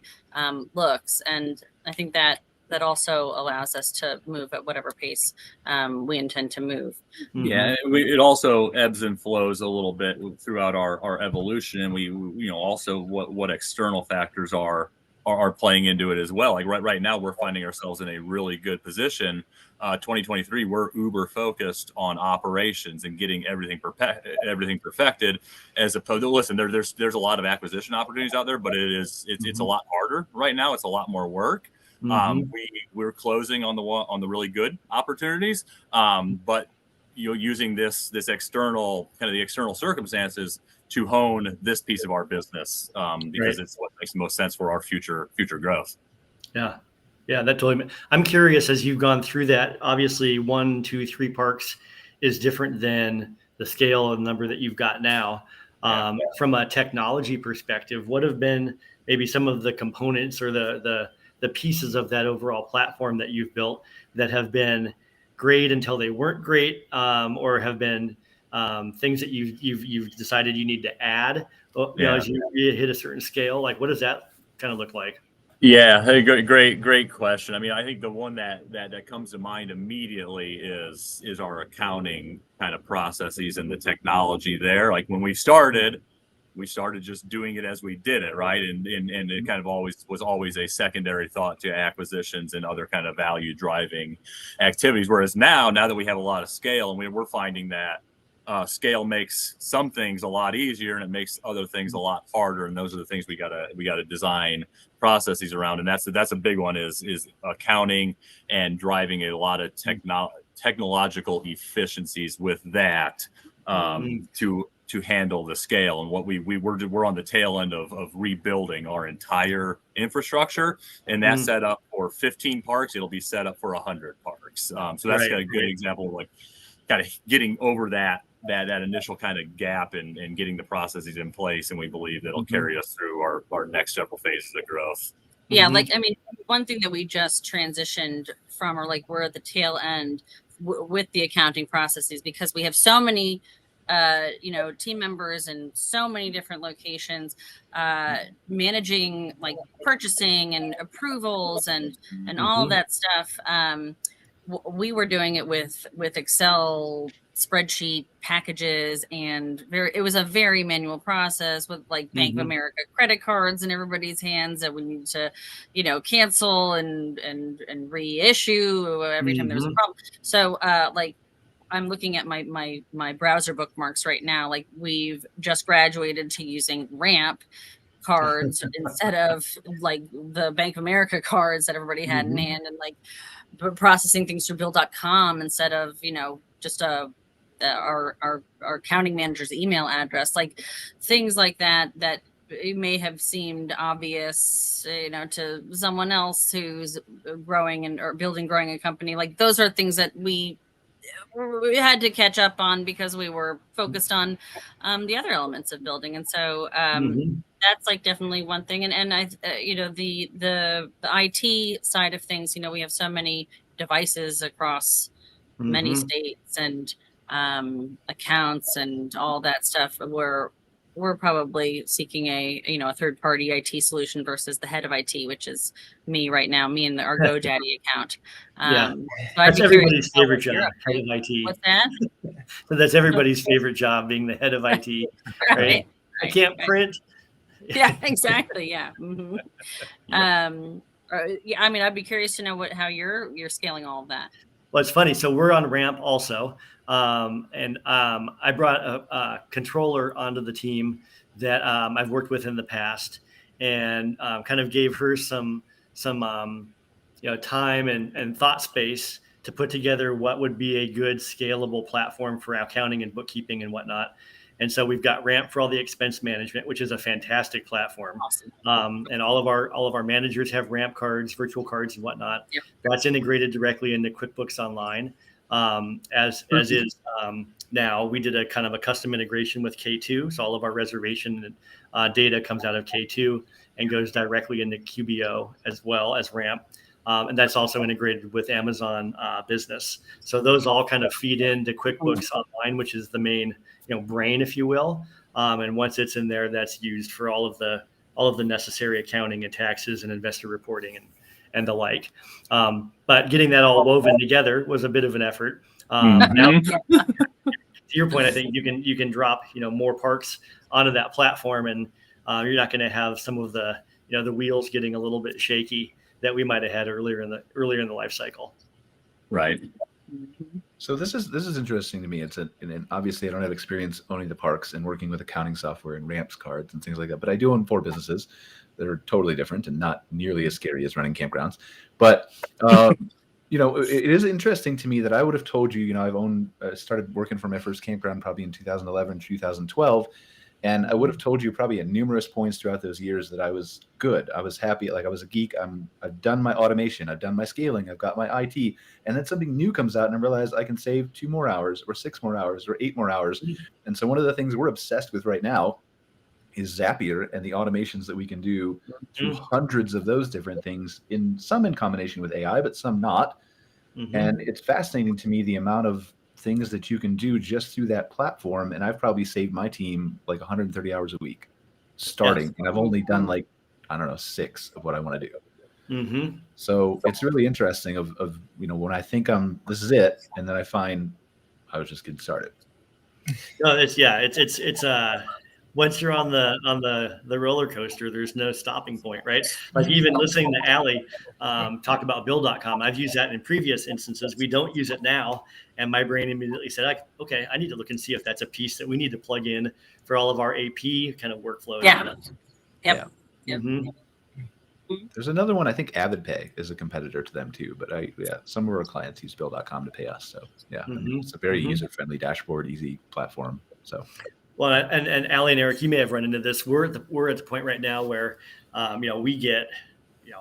looks. And I think that also allows us to move at whatever pace we intend to move. Yeah, it also ebbs and flows a little bit throughout our evolution, and we also what external factors are playing into it as well. Like right now, we're finding ourselves in a really good position. 2023, we're uber focused on operations and getting everything perfected. As opposed to, listen, there's a lot of acquisition opportunities out there, but it's a lot harder right now. It's a lot more work. We're closing on the really good opportunities, but using this external kind of the external circumstances to hone this piece of our business, because it's what makes the most sense for our future growth. Yeah, that totally. I'm curious, as you've gone through that. Obviously, 1, 2, 3 parks is different than the scale and number that you've got now. From a technology perspective, what have been maybe some of the components or the pieces of that overall platform that you've built that have been great until they weren't great, or have been things that you've decided you need to add as you hit a certain scale? Like, what does that kind of look like? Yeah, great question. I mean, I think the one that comes to mind immediately is our accounting kind of processes and the technology there. Like when we started just doing it as we did it, right? And it kind of was always a secondary thought to acquisitions and other kind of value driving activities. Whereas now that we have a lot of scale, and we're finding that scale makes some things a lot easier and it makes other things a lot harder. And those are the things we gotta design processes around. And that's a big one is accounting and driving a lot of technological efficiencies with that. to handle the scale. And what we're on the tail end of rebuilding our entire infrastructure, and that's set up for 15 parks. It'll be set up for 100 parks. So that's Right. a good example of like kind of getting over that initial kind of gap and getting the processes in place. And we believe that'll carry us through our next several phases of growth. Yeah, like, I mean, one thing that we just transitioned from, or like we're at the tail end with the accounting processes, because we have so many, team members in so many different locations, managing like purchasing and approvals and all of that stuff. We were doing it with Excel spreadsheet packages, and it was a very manual process with like Bank of America credit cards in everybody's hands that we need to, cancel and reissue every time there was a problem. So like I'm looking at my browser bookmarks right now. Like we've just graduated to using Ramp cards instead of like the Bank of America cards that everybody had in hand, and like processing things through bill.com instead of, just our accounting manager's email address, like things like that it may have seemed obvious, to someone else who's growing or growing a company. Like those are things that we had to catch up on because we were focused on the other elements of building. And so that's like definitely one thing. And I, the IT side of things, we have so many devices across many states and accounts and all that stuff. We're probably seeking a third-party IT solution versus the head of IT, which is me right now, me and our GoDaddy account. So that's everybody's favorite job, head of IT. What's that? So that's everybody's favorite job, being the head of IT. Right? I can't print. Yeah, exactly. Yeah. I mean, I'd be curious to know how you're scaling all of that. Well, it's funny. So we're on Ramp also. I brought a controller onto the team that I've worked with in the past, and kind of gave her some time and thought space to put together what would be a good scalable platform for accounting and bookkeeping and whatnot. And so we've got Ramp for all the expense management, which is a fantastic platform. Awesome. And all of our managers have Ramp cards, virtual cards, and whatnot. Yep. That's integrated directly into QuickBooks Online. As is now, we did a kind of a custom integration with K2. So all of our reservation data comes out of K2 and goes directly into QBO as well as Ramp. And that's also integrated with Amazon Business. So those all kind of feed into QuickBooks Online, which is the main brain, if you will. And once it's in there, that's used for all of the necessary accounting and taxes and investor reporting and the like. But getting that all woven together was a bit of an effort. Now, to your point, I think you can drop more parks onto that platform, and you're not going to have some of the the wheels getting a little bit shaky that we might have had earlier in the life cycle. Right. So this is interesting to me. And obviously I don't have experience owning the parks and working with accounting software and Ramps cards and things like that, but I do own 4 businesses that are totally different and not nearly as scary as running campgrounds. But it is interesting to me that I would have told you, I've started working for my first campground probably in 2011, 2012. And I would have told you probably at numerous points throughout those years that I was good. I was happy. Like I was a geek. I've done my automation. I've done my scaling. I've got my IT. And then something new comes out and I realize I can save 2 more hours or 6 more hours or 8 more hours. And so one of the things we're obsessed with right now is Zapier and the automations that we can do through hundreds of those different things, some in combination with AI, but some not. And it's fascinating to me the amount of things that you can do just through that platform. And I've probably saved my team like 130 hours a week starting. Yes. And I've only done 6 of what I want to do. So it's really interesting of when I think this is it, and then I find I was just getting started. No, it's once you're on the roller coaster, there's no stopping point, right? Like even listening to Allie talk about Bill.com, I've used that in previous instances. We don't use it now, and my brain immediately said, "Okay, I need to look and see if that's a piece that we need to plug in for all of our AP kind of workflows." Yeah. Yep. Mm-hmm. There's another one. I think AvidPay is a competitor to them too. But some of our clients use Bill.com to pay us. So I mean, it's a very user-friendly dashboard, easy platform. So. Well, and Allie and Eric, you may have run into this. We're at the point right now where, we get,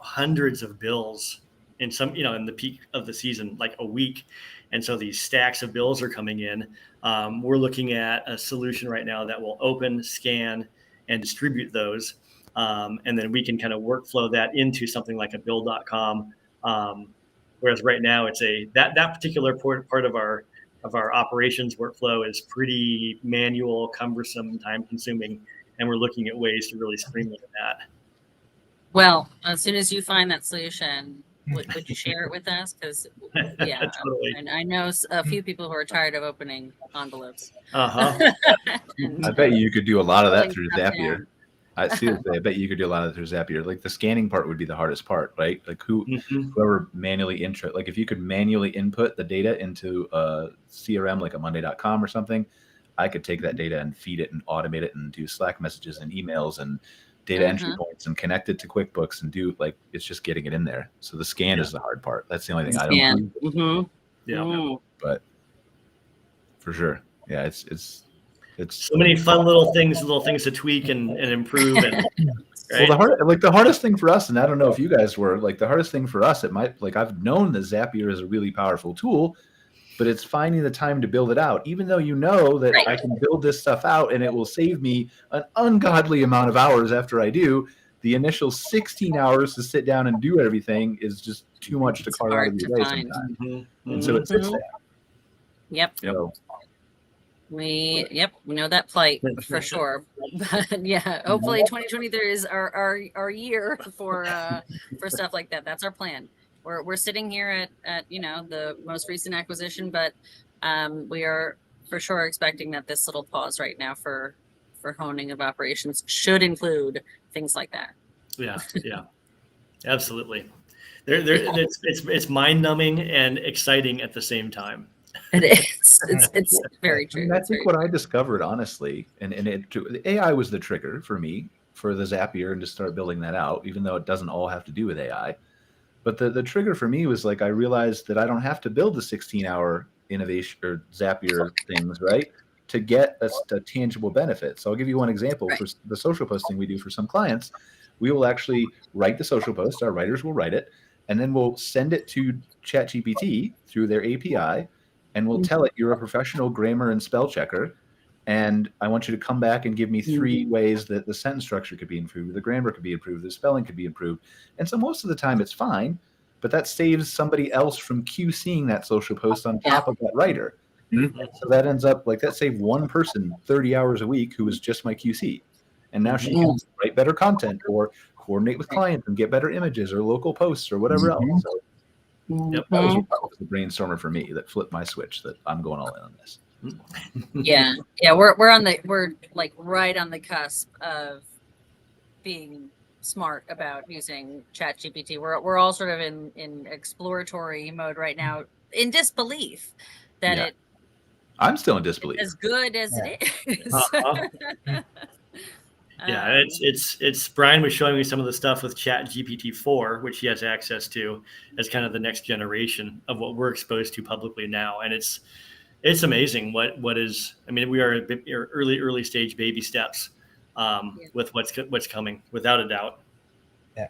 hundreds of bills in some, in the peak of the season, like a week. And so these stacks of bills are coming in. We're looking at a solution right now that will open, scan, and distribute those. And then we can kind of workflow that into something like a bill.com. Whereas right now it's that particular part of our operations workflow is pretty manual, cumbersome, time consuming. And we're looking at ways to really streamline that. Well, as soon as you find that solution, would you share it with us? Because Totally. And I know a few people who are tired of opening envelopes. I bet you could do a lot of that through Zapier. I bet you could do a lot of it through Zapier. Like the scanning part would be the hardest part, right? Like whoever manually like if you could manually input the data into a CRM like a Monday.com or something, I could take that data and feed it and automate it and do Slack messages and emails and data entry points and connect it to QuickBooks and do it's just getting it in there. So the scan is the hard part. That's the only thing I don't do. But for sure. Yeah, it's so many fun little things to tweak and improve. And right? Well, the hardest thing for us, and I don't know if you guys were the hardest thing for us, I've known that Zapier is a really powerful tool, but it's finding the time to build it out, even though that I can build this stuff out and it will save me an ungodly amount of hours after I do. The initial 16 hours to sit down and do everything is just too much to carve out of your day sometimes. And so it sits there. Yep. We know that plight for sure. But yeah, hopefully 2023 is our year for stuff like that. That's our plan. We're sitting here at the most recent acquisition, but we are for sure expecting that this little pause right now for honing of operations should include things like that. Yeah, absolutely. It's mind numbing and exciting at the same time. It is. It's very true. I think what I discovered, honestly, and the AI was the trigger for me for the Zapier and to start building that out, even though it doesn't all have to do with AI. But the trigger for me was I realized that I don't have to build the 16-hour innovation or Zapier things, right, to get a tangible benefit. So I'll give you one example. For the social posting we do for some clients, we will actually write the social post. Our writers will write it, and then we'll send it to ChatGPT through their API. And we'll tell it you're a professional grammar and spell checker, and I want you to come back and give me 3 ways that the sentence structure could be improved, the grammar could be improved, the spelling could be improved. And so most of the time it's fine, but that saves somebody else from QCing that social post on top of that writer. So that ends up that saved one person 30 hours a week who was just my QC. And now she can write better content or coordinate with clients and get better images or local posts or whatever else. So, that was the brainstormer for me that flipped my switch that I'm going all in on this. We're right on the cusp of being smart about using ChatGPT. We're all sort of in exploratory mode right now, in disbelief that I'm still in disbelief. As good as it is. It's Brian was showing me some of the stuff with ChatGPT 4, which he has access to as kind of the next generation of what we're exposed to publicly now. And it's amazing what is, we are at early stage baby steps with what's coming, without a doubt. Yeah.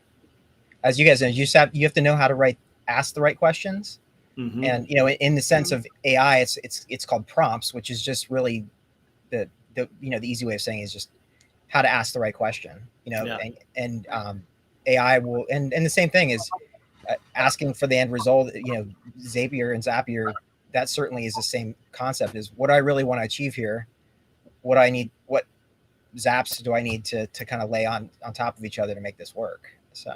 As you guys know, you have to know how to ask the right questions. And, in the sense of AI, it's called prompts, which is just really the easy way of saying it is just how to ask the right question, and AI will, and the same thing is asking for the end result, Zapier and Zapier, that certainly is the same concept, is what I really want to achieve here. What zaps do I need to kind of lay on top of each other to make this work? So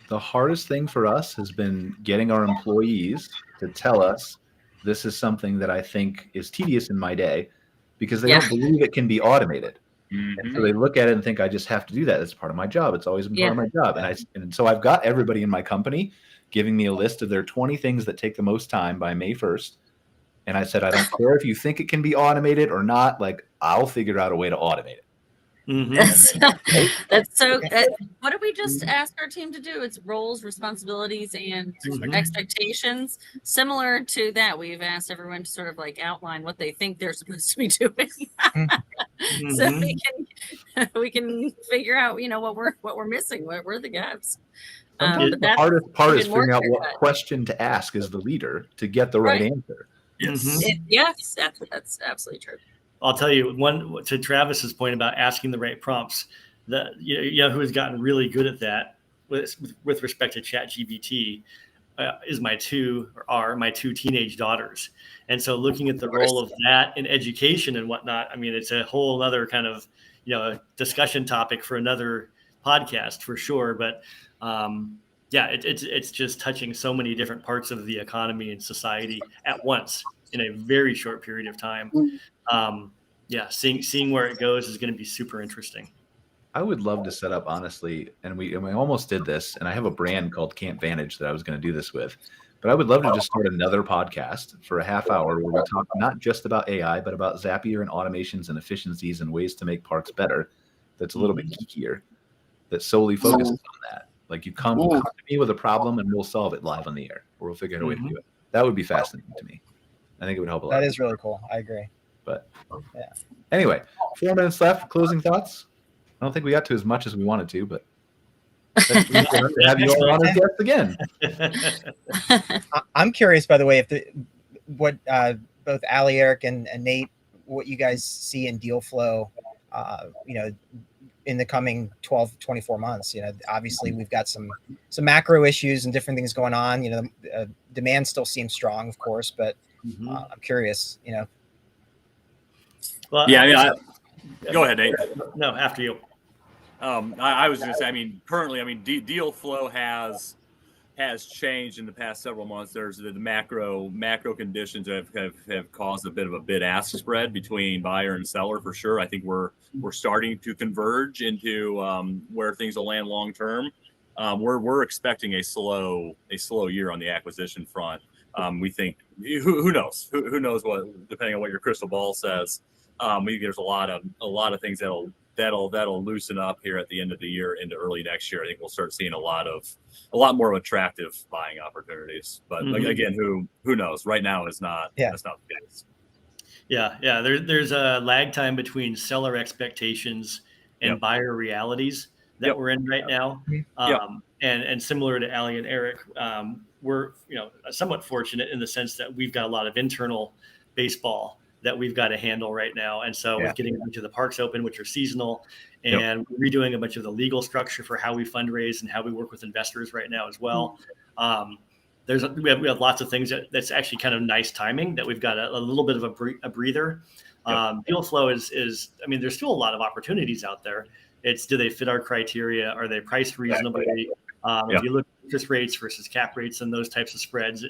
the hardest thing for us has been getting our employees to tell us this is something that I think is tedious in my day, because they don't believe it can be automated. And so they look at it and think, I just have to do that. That's part of my job. It's always been part of my job. And so I've got everybody in my company giving me a list of their 20 things that take the most time by May 1st. And I said, I don't care if you think it can be automated or not. I'll figure out a way to automate it. Mhm. That's so. What did we just ask our team to do? It's roles, responsibilities, and Mhm. expectations. Similar to that, we've asked everyone to sort of like outline what they think they're supposed to be doing, so Mhm. we can figure out, what we're missing, what were the gaps. Sometimes But the that's hardest part is even more figuring out clear what cut. question to ask as the leader to get the right Right. answer. Yes. Yes, that's absolutely true. I'll tell you one to Travis's point about asking the right prompts. You know who has gotten really good at that with respect to ChatGPT is my two teenage daughters, and so looking at the role of that in education and whatnot. I mean, it's a whole other kind of discussion topic for another podcast for sure. But yeah, it's just touching so many different parts of the economy and society at once in a very short period of time. Yeah, seeing where it goes is going to be super interesting. I would love to set up, honestly, and we almost did this, and I have a brand called Camp Vantage that I was going to do this with, but I would love to just start another podcast for a half hour where we talk not just about AI, but about Zapier and automations and efficiencies and ways to make parks better. That's a little bit geekier, that solely focuses on that. Like you come to me with a problem and we'll solve it live on the air, or we'll figure out a way to do it. That would be fascinating to me. I think it would help a lot. That is really cool. I agree. But yeah. Anyway, 4 minutes left. Closing thoughts. I don't think we got to as much as we wanted to, but have you all on as guests again. I'm curious, by the way, if what both Ali, Eric, and Nate, what you guys see in deal flow, in the coming 12, 24 months. Obviously we've got some macro issues and different things going on. Demand still seems strong, of course, but I'm curious. Well, yeah, go ahead, Nate. No, after you. I was going to say, currently, deal flow has changed in the past several months. There's the macro conditions have caused a bit of a bid-ask spread between buyer and seller for sure. I think we're starting to converge into where things will land long term. We're expecting a slow year on the acquisition front. We think who knows what, depending on what your crystal ball says. There's a lot of things that'll loosen up here at the end of the year into early next year. I think we'll start seeing a lot more attractive buying opportunities. But again, who knows? Right now is not. Yeah. That's not the case. Yeah. There's a lag time between seller expectations and buyer realities that we're in right now. And similar to Ali and Eric, we're somewhat fortunate in the sense that we've got a lot of internal baseball that we've got to handle right now. And so with getting a bunch of the parks open, which are seasonal, and redoing a bunch of the legal structure for how we fundraise and how we work with investors right now as well. We have lots of things that's actually kind of nice timing that we've got a little bit of a breather. Deal flow is there's still a lot of opportunities out there. It's, do they fit our criteria? Are they priced reasonably? If you look at interest rates versus cap rates and those types of spreads,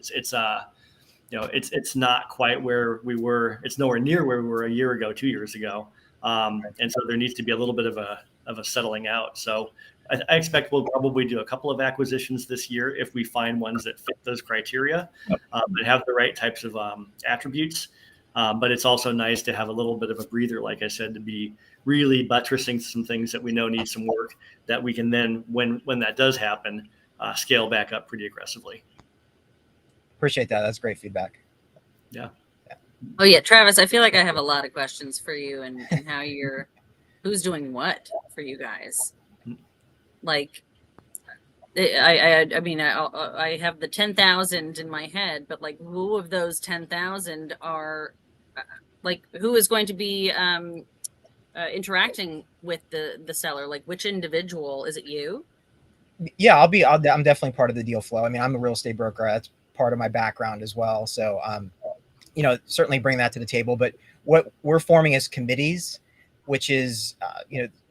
it's not quite where we were. It's nowhere near where we were a year ago, 2 years ago. And so there needs to be a little bit of a settling out. So I expect we'll probably do a couple of acquisitions this year if we find ones that fit those criteria and have the right types of attributes. But it's also nice to have a little bit of a breather, like I said, to be really buttressing some things that we know need some work that we can then, when that does happen, scale back up pretty aggressively. Appreciate that. That's great feedback. Yeah. Oh yeah, Travis, I feel like I have a lot of questions for you and how who's doing what for you guys. Like, I have the 10,000 in my head, but like, who of those 10,000 are who is going to be interacting with the seller? Like, which individual? Is it you? Yeah, I'm definitely part of the deal flow. I'm a real estate broker. That's part of my background as well. So, certainly bring that to the table. But what we're forming as committees, which is,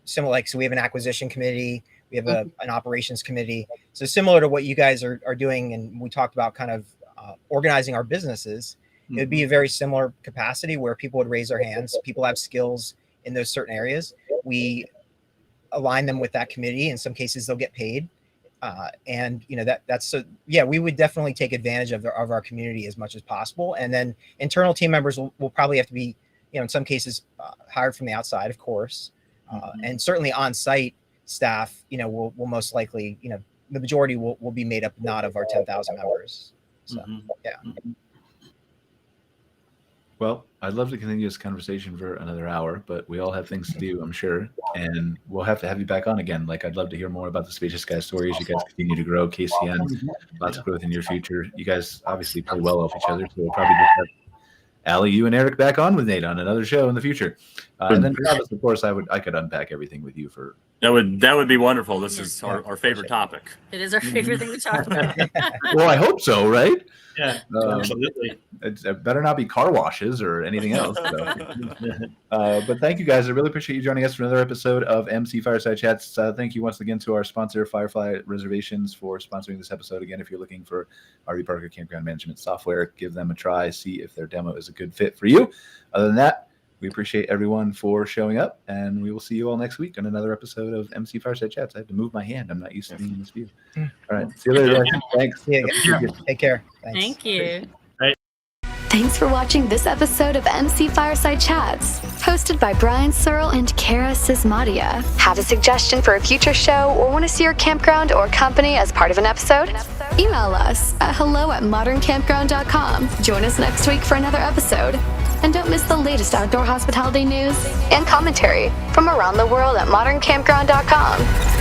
similar, so we have an acquisition committee, we have an operations committee. So similar to what you guys are doing, and we talked about kind of organizing our businesses, it would be a very similar capacity where people would raise their hands. People have skills in those certain areas. We align them with that committee. In some cases, they'll get paid. We would definitely take advantage of our community as much as possible. And then internal team members will probably have to be, in some cases hired from the outside, of course. And certainly on-site staff, will most likely, the majority will be made up not of our 10,000 members. So, yeah. Well, I'd love to continue this conversation for another hour, but we all have things to do, I'm sure, and we'll have to have you back on again. Like, I'd love to hear more about the Spacious guys' stories. You guys continue to grow. KCN, lots of growth in your future. You guys obviously play well off each other, so we'll probably just have Allie, you and Eric back on with Nate on another show in the future. And then Travis, of course, I could unpack everything with you for. That would be wonderful. This is our favorite topic. It is our favorite thing to talk about. Well, I hope so, right? Yeah, absolutely. It better not be car washes or anything else. So. But thank you guys. I really appreciate you joining us for another episode of MC Fireside Chats. Thank you once again to our sponsor, Firefly Reservations, for sponsoring this episode. Again, if you're looking for RV park or campground management software, give them a try. See if their demo is a good fit for you. Other than that, we appreciate everyone for showing up, and we will see you all next week on another episode of MC Fireside Chats. I have to move my hand. I'm not used to being in this view. All right. See you later, guys. Thanks. Yeah, take care. Thanks. Thank you. Thanks for watching this episode of MC Fireside Chats, hosted by Brian Searle and Kara Sismadia. Have a suggestion for a future show or want to see your campground or company as part of an episode? Email us at hello@moderncampground.com. Join us next week for another episode. And don't miss the latest outdoor hospitality news and commentary from around the world at moderncampground.com.